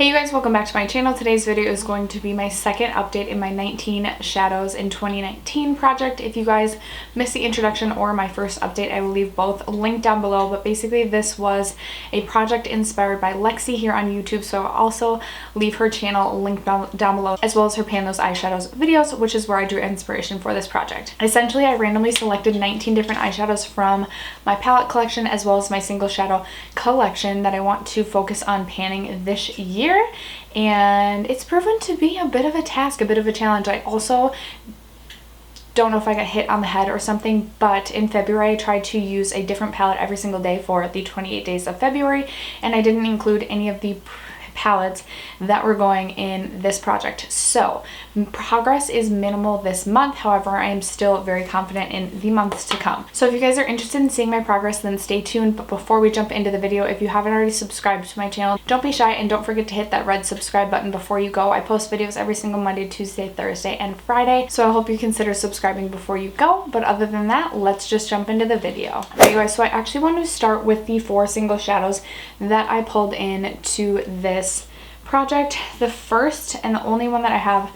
Hey you guys, welcome back to my channel. Today's video is going to be my second update in my 19 Shadows in 2019 project. If you guys missed the introduction or my first update, I will leave both linked down below. But basically this was a project inspired by Lexi here on YouTube, so I'll also leave her channel linked down below, as well as her Pan Those Eyeshadows videos, which is where I drew inspiration for this project. Essentially, I randomly selected 19 different eyeshadows from my palette collection as well as my single shadow collection that I want to focus on panning this year. And it's proven to be a bit of a task, a bit of a challenge. I also don't know if I got hit on the head or something, but in February I tried to use a different palette every single day for the 28 days of February, and I didn't include any of the palettes that were going in this project. So progress is minimal this month. However, I am still very confident in the months to come. So if you guys are interested in seeing my progress, then stay tuned. But before we jump into the video, if you haven't already subscribed to my channel, don't be shy and don't forget to hit that red subscribe button before you go. I post videos every single Monday, Tuesday, Thursday, and Friday, so I hope you consider subscribing before you go. But other than that, let's just jump into the video. Okay guys, so I actually want to start with the 4 single shadows that I pulled in to this project. The first and the only one that I have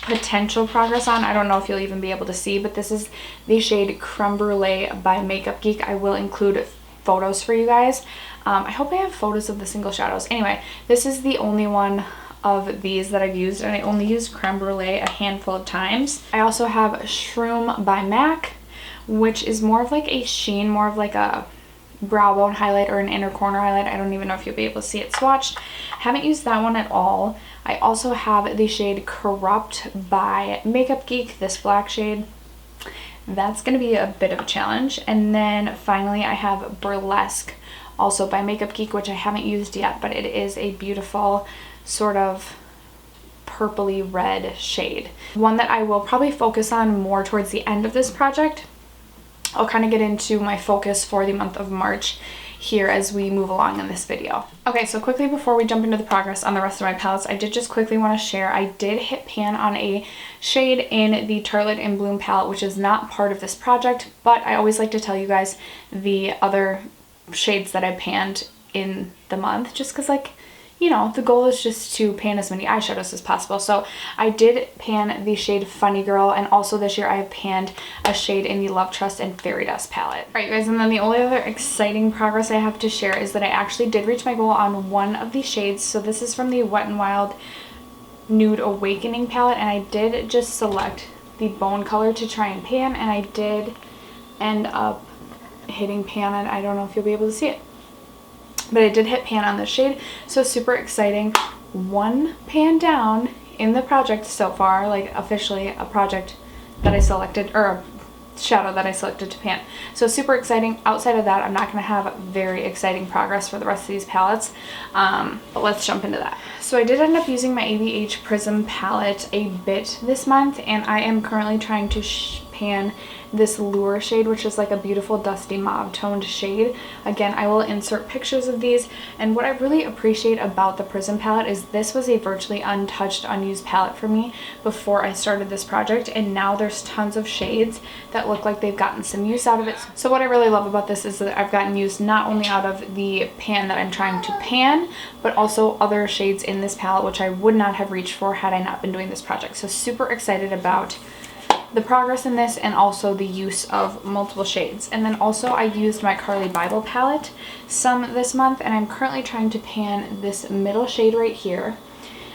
potential progress on, I don't know if you'll even be able to see, but this is the shade Creme Brulee by Makeup Geek. I will include photos for you guys. I hope I have photos of the single shadows. Anyway, this is the only one of these that I've used, and I only used Creme Brulee a handful of times. I also have Shroom by MAC, which is more of like a sheen, more of like a brow bone highlight or an inner corner highlight. I don't even know if you'll be able to see it swatched. Haven't used that one at all. I also have the shade Corrupt by Makeup Geek, this black shade. That's going to be a bit of a challenge. And then finally I have Burlesque, also by Makeup Geek, which I haven't used yet, but it is a beautiful sort of purpley red shade. One that I will probably focus on more towards the end of this project. I'll kind of get into my focus for the month of March here as we move along in this video. Okay, so quickly before we jump into the progress on the rest of my palettes, I did just quickly want to share, I did hit pan on a shade in the Tartelette in Bloom palette, which is not part of this project, but I always like to tell you guys the other shades that I panned in the month, just because, like, you know, the goal is just to pan as many eyeshadows as possible. So I did pan the shade Funny Girl, and also this year I have panned a shade in the Love Trust and Fairy Dust palette. Alright guys, and then the only other exciting progress I have to share is that I actually did reach my goal on one of these shades. So this is from the Wet n Wild Nude Awakening palette, and I did just select the bone color to try and pan, and I did end up hitting pan, and I don't know if you'll be able to see it, but I did hit pan on this shade, so super exciting. One pan down in the project so far, like officially a project that I selected, or a shadow that I selected to pan. So super exciting. Outside of that, I'm not going to have very exciting progress for the rest of these palettes, but let's jump into that. So I did end up using my EVH Prism palette a bit this month, and I am currently trying to pan this Lure shade, which is like a beautiful dusty mauve toned shade. Again, I will insert pictures of these, and what I really appreciate about the Prism palette is this was a virtually untouched, unused palette for me before I started this project, and now there's tons of shades that look like they've gotten some use out of it. So what I really love about this is that I've gotten use not only out of the pan that I'm trying to pan, but also other shades in this palette which I would not have reached for had I not been doing this project. So super excited about the progress in this, and also the use of multiple shades. And then also I used my Carli Bybel palette some this month, and I'm currently trying to pan this middle shade right here.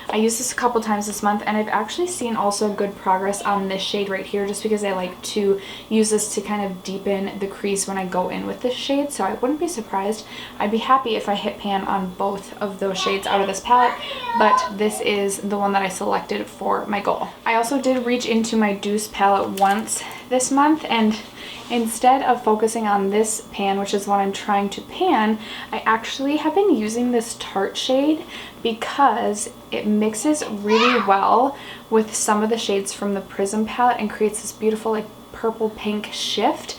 I used this a couple times this month, and I've actually seen also good progress on this shade right here, just because I like to use this to kind of deepen the crease when I go in with this shade. So I wouldn't be surprised. I'd be happy if I hit pan on both of those shades out of this palette, but this is the one that I selected for my goal. I also did reach into my Deuce palette once this month, and instead of focusing on this pan, which is what I'm trying to pan, I actually have been using this Tarte shade because it mixes really well with some of the shades from the Prism palette and creates this beautiful like purple pink shift.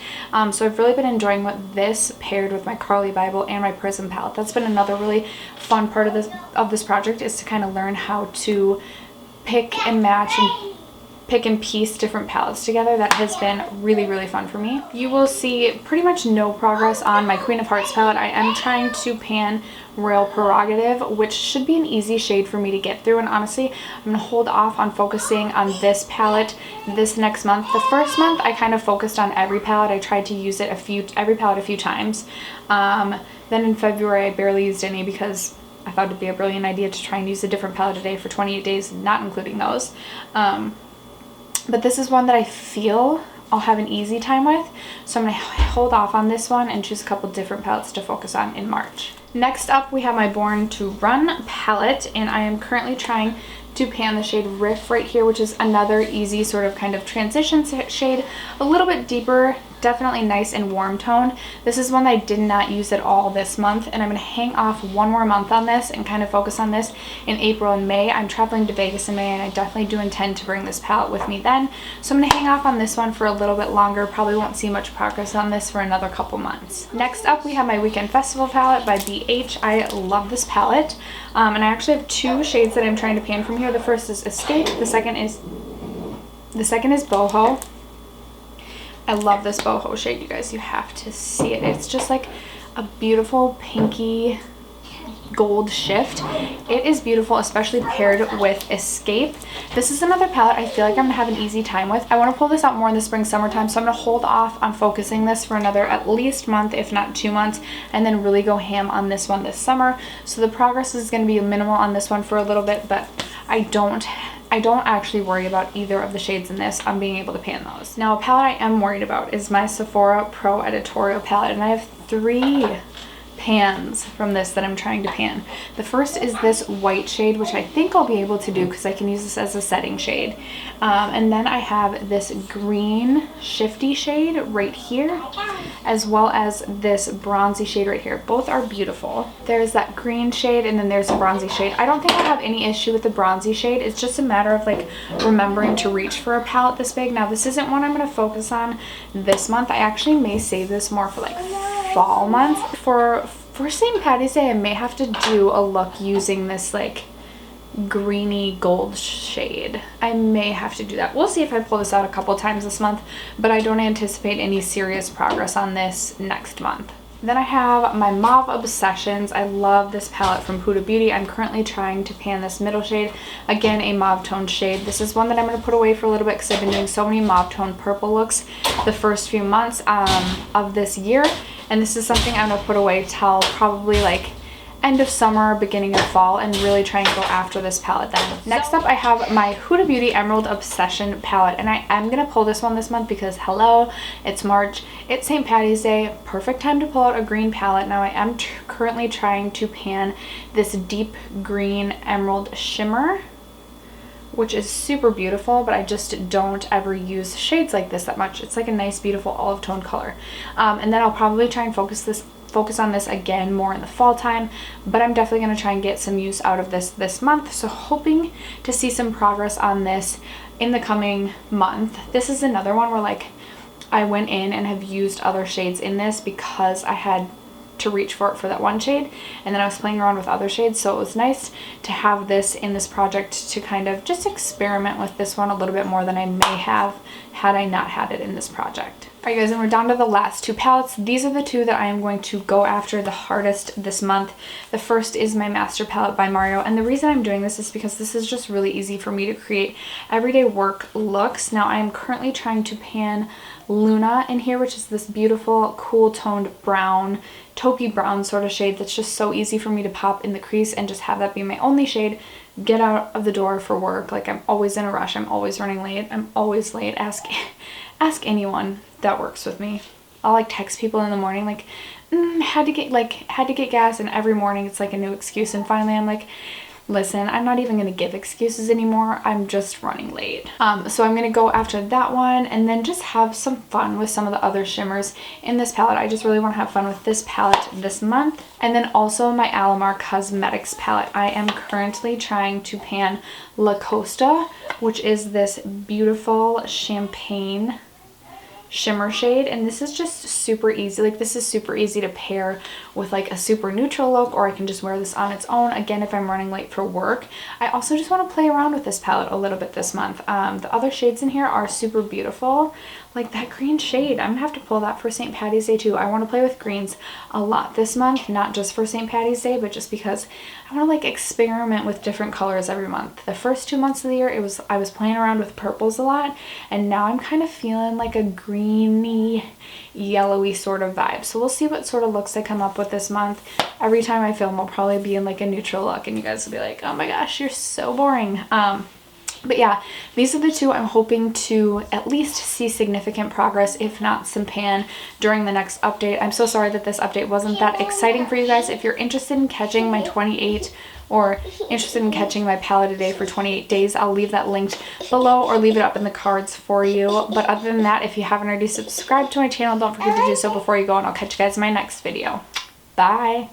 So I've really been enjoying what this paired with my Carli Bybel and my Prism palette. That's been another really fun part of this project, is to kind of learn how to pick and match and pick and piece different palettes together. That has been really, really fun for me. You will see pretty much no progress on my Queen of Hearts palette. I am trying to pan Royal Prerogative, which should be an easy shade for me to get through, and honestly I'm gonna hold off on focusing on this palette this next month. The first month I kind of focused on every palette. I tried to use it every palette a few times. Then in February I barely used any because I thought it'd be a brilliant idea to try and use a different palette a day for 28 days, not including those. But this is one that I feel I'll have an easy time with, so I'm going to hold off on this one and choose a couple different palettes to focus on in March. Next up we have my Born to Run palette, and I am currently trying to pan the shade Riff right here, which is another easy sort of kind of transition shade, a little bit deeper, definitely nice and warm tone. This is one that I did not use at all this month, and I'm going to hang off one more month on this and kind of focus on this in April and May. I'm traveling to Vegas in May, and I definitely do intend to bring this palette with me then, so I'm going to hang off on this one for a little bit longer. Probably won't see much progress on this for another couple months. Next up we have my Weekend Festival palette by BH. I love this palette, and I actually have two shades that I'm trying to pan from here. The first is Escape, the second is Boho. I love this boho shade, you guys. You have to see it. It's just like a beautiful pinky gold shift. It is beautiful, especially paired with Escape. This is another palette I feel like I'm gonna have an easy time with. I want to pull this out more in the spring summertime, so I'm gonna hold off on focusing this for another at least month, if not 2 months, and then really go ham on this one this summer. So the progress is going to be minimal on this one for a little bit, but I don't actually worry about either of the shades in this. I'm being able to pan those. Now, a palette I am worried about is my Sephora Pro Editorial palette, and I have 3 pans from this that I'm trying to pan. The first is this white shade, which I think I'll be able to do because I can use this as a setting shade. And then I have this green shifty shade right here, as well as this bronzy shade right here. Both are beautiful. There's that green shade, and then there's a bronzy shade. I don't think I have any issue with the bronzy shade. It's just a matter of like remembering to reach for a palette this big. Now, this isn't one I'm going to focus on this month. I actually may save this more for like fall months. For St. Patty's Day, I may have to do a look using this like greeny gold shade. I may have to do that. We'll see if I pull this out a couple times this month, but I don't anticipate any serious progress on this next month. Then I have my Mauve Obsessions. I love this palette from Huda Beauty. I'm currently trying to pan this middle shade. Again, a mauve toned shade. This is one that I'm going to put away for a little bit because I've been doing so many mauve toned purple looks the first few months of this year. And this is something I'm going to put away till probably like end of summer, beginning of fall, and really try and go after this palette then. Next up I have my Huda Beauty Emerald Obsession palette, and I am gonna pull this one this month because hello, it's March, it's St. Patty's Day, perfect time to pull out a green palette. Now I am currently trying to pan this deep green emerald shimmer, which is super beautiful, but I just don't ever use shades like this that much. It's like a nice beautiful olive tone color. And then I'll probably try and focus on this again more in the fall time, but I'm definitely going to try and get some use out of this month, so hoping to see some progress on this in the coming month. This is another one where like I went in and have used other shades in this because I had to reach for it for that one shade, and then I was playing around with other shades, so it was nice to have this in this project to kind of just experiment with this one a little bit more than I may have had I not had it in this project. Alright guys, and we're down to the last 2 palettes. These are the 2 that I am going to go after the hardest this month. The first is my Master Palette by Mario, and the reason I'm doing this is because this is just really easy for me to create everyday work looks. Now I am currently trying to pan Luna in here, which is this beautiful cool toned brown, taupey brown sort of shade that's just so easy for me to pop in the crease and just have that be my only shade, get out of the door for work. Like I'm always in a rush, I'm always running late, I'm always late. Ask anyone that works with me. I'll like text people in the morning like had to get gas, and every morning it's like a new excuse, and finally I'm like, listen, I'm not even going to give excuses anymore. I'm just running late. So I'm going to go after that one and then just have some fun with some of the other shimmers in this palette. I just really want to have fun with this palette this month. And then also my Alomar Cosmetics palette. I am currently trying to pan La Costa, which is this beautiful champagne shimmer shade, and this is just super easy. Like this is super easy to pair with like a super neutral look, or I can just wear this on its own, again, if I'm running late for work. I also just want to play around with this palette a little bit this month. The other shades in here are super beautiful. Like that green shade, I'm gonna have to pull that for St. Patty's Day too. I want to play with greens a lot this month, not just for St. Patty's Day, but just because I want to like experiment with different colors every month. The first 2 months of the year, I was playing around with purples a lot, and now I'm kind of feeling like a greeny, yellowy sort of vibe. So we'll see what sort of looks I come up with this month. Every time I film, I'll probably be in like a neutral look, and you guys will be like, oh my gosh, you're so boring. But yeah, these are the two I'm hoping to at least see significant progress, if not some pan, during the next update. I'm so sorry that this update wasn't that exciting for you guys. If you're interested in catching my 28 or interested in catching my palette a day for 28 days, I'll leave that linked below or leave it up in the cards for you. But other than that, if you haven't already subscribed to my channel, don't forget to do so before you go, and I'll catch you guys in my next video. Bye!